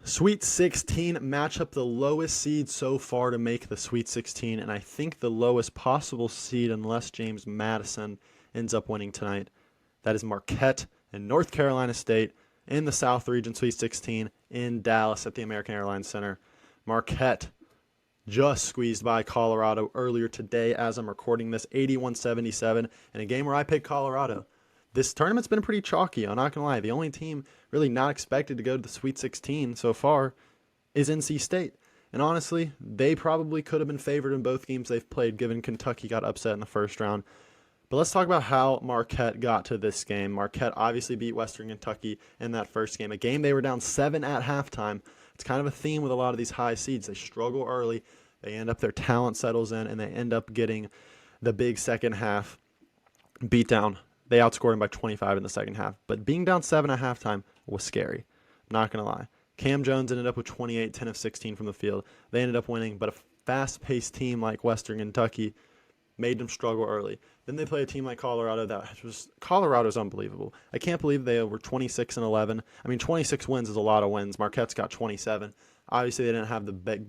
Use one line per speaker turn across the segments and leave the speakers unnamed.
Sweet 16 matchup, the lowest seed so far to make the Sweet 16, and I think the lowest possible seed unless James Madison ends up winning tonight. That is Marquette and North Carolina State in the South Region Sweet 16 in Dallas at the American Airlines Center. Marquette just squeezed by Colorado earlier today as I'm recording this, 81-77, in a game where I picked Colorado. This tournament's been pretty chalky, I'm not going to lie. The only team really not expected to go to the Sweet 16 so far is NC State. And honestly, they probably could have been favored in both games they've played, given Kentucky got upset in the first round. But let's talk about how Marquette got to this game. Marquette obviously beat Western Kentucky in that first game, a game they were down 7 at halftime. It's kind of a theme with a lot of these high seeds. They struggle early, they end up, their talent settles in, and they end up getting the big second half beatdown. They outscored them by 25 in the second half. But being down 7 at halftime was scary. Not going to lie. Cam Jones ended up with 28, 10 of 16 from the field. They ended up winning, but a fast-paced team like Western Kentucky made them struggle early. Then they play a team like Colorado Colorado's unbelievable. I can't believe they were 26-11. I mean, 26 wins is a lot of wins. Marquette's got 27. Obviously, they didn't have the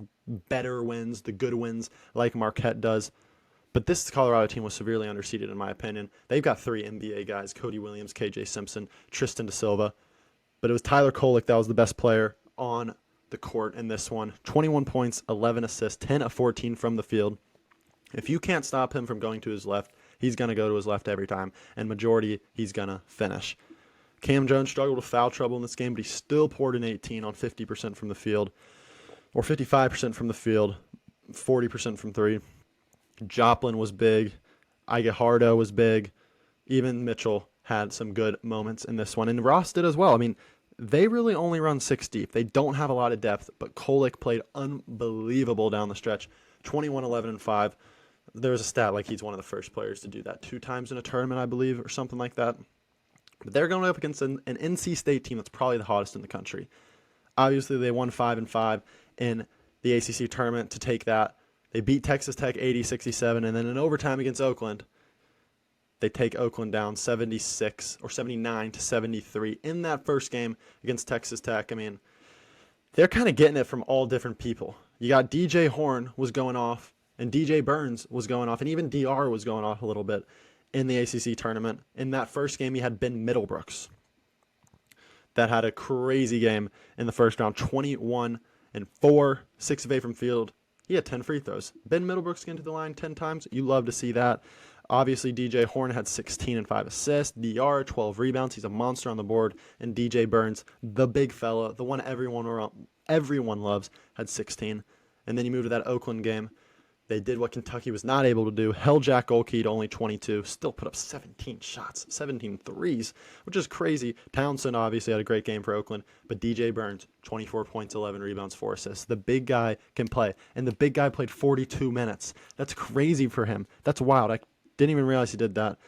better wins, the good wins like Marquette does. But this Colorado team was severely underseeded, in my opinion. They've got 3 NBA guys: Cody Williams, KJ Simpson, Tristan Da Silva. But it was Tyler Kolek that was the best player on the court in this one. 21 points, 11 assists, 10 of 14 from the field. If you can't stop him from going to his left, he's going to go to his left every time. And majority, he's going to finish. Cam Jones struggled with foul trouble in this game, but he still poured an 18 on 50% from the field. Or 55% from the field, 40% from 3. Joplin was big. Igahardo was big. Even Mitchell had some good moments in this one. And Ross did as well. I mean, they really only run 6 deep. They don't have a lot of depth, but Kolek played unbelievable down the stretch. 21, 11, and 5. There was a stat like he's one of the first players to do that 2 times in a tournament, I believe, or something like that. But they're going up against an NC State team that's probably the hottest in the country. Obviously, they won 5-5 in the ACC tournament to take that. They beat Texas Tech 80-67, and then in overtime against Oakland, they take Oakland down 79-73 in that first game against Texas Tech. I mean, they're kind of getting it from all different people. You got DJ Horn was going off, and DJ Burns was going off, and even DR was going off a little bit in the ACC tournament. In that first game, you had Ben Middlebrooks that had a crazy game in the first round, 21-4, 6 of 8 from field. He had 10 free throws. Ben Middlebrooks getting to the line 10 times. You love to see that. Obviously, DJ Horn had 16 and 5 assists. DR, 12 rebounds. He's a monster on the board. And DJ Burns, the big fella, the one everyone loves, had 16. And then you move to that Oakland game. They did what Kentucky was not able to do. Held Jack Golke to only 22. Still put up 17 shots, 17 threes, which is crazy. Townsend obviously had a great game for Oakland. But DJ Burns, 24 points, 11 rebounds, 4 assists. The big guy can play. And the big guy played 42 minutes. That's crazy for him. That's wild. I didn't even realize he did that.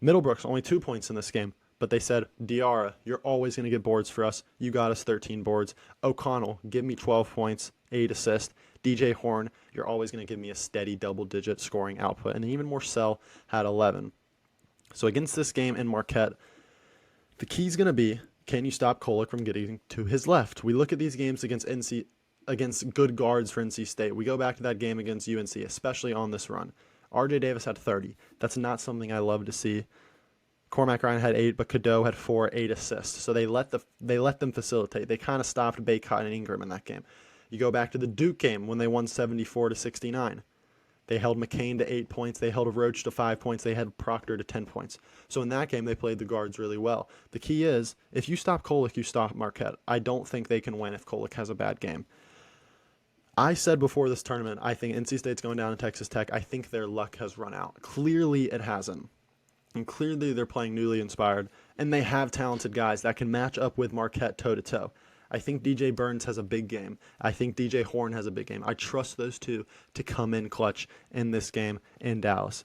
Middlebrooks, only 2 points in this game. But they said, Diarra, you're always going to get boards for us. You got us 13 boards. O'Connell, give me 12 points, 8 assists. DJ Horn, you're always going to give me a steady double-digit scoring output. And even Morcell had 11. So against this game in Marquette, the key's going to be, can you stop Kolek from getting to his left? We look at these games against good guards for NC State. We go back to that game against UNC, especially on this run. RJ Davis had 30. That's not something I love to see. Cormac Ryan had 8, but Cadeau had 4, 8 assists. So they let them facilitate. They kind of stopped Bacot and Ingram in that game. You go back to the Duke game when they won 74-69. They held McCain to 8 points. They held Roach to 5 points. They had Proctor to 10 points. So in that game, they played the guards really well. The key is, if you stop Kolek, you stop Marquette. I don't think they can win if Kolek has a bad game. I said before this tournament, I think NC State's going down to Texas Tech. I think their luck has run out. Clearly, it hasn't. And clearly, they're playing newly inspired. And they have talented guys that can match up with Marquette toe-to-toe. I think DJ Burns has a big game. I think DJ Horn has a big game. I trust those two to come in clutch in this game in Dallas.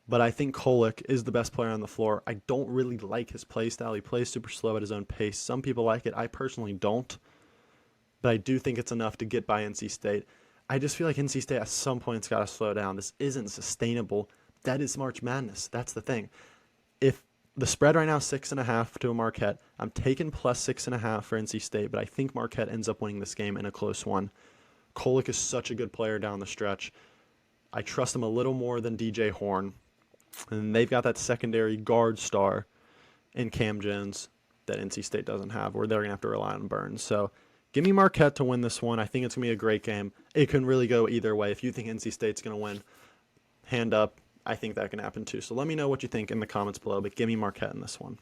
But I think Kolek is the best player on the floor. I don't really like his play style. He plays super slow at his own pace. Some people like it. I personally don't. But I do think it's enough to get by NC State. I just feel like NC State at some point has got to slow down. This isn't sustainable. That is March Madness. That's the thing. If The spread right now, 6.5 to a Marquette. I'm taking plus 6.5 for NC State, but I think Marquette ends up winning this game in a close one. Kolek is such a good player down the stretch. I trust him a little more than DJ Horn. And they've got that secondary guard star in Cam Jones that NC State doesn't have, where they're going to have to rely on Burns. So give me Marquette to win this one. I think it's going to be a great game. It can really go either way. If you think NC State's going to win, hand up. I think that can happen too. So let me know what you think in the comments below, but give me Marquette in this one.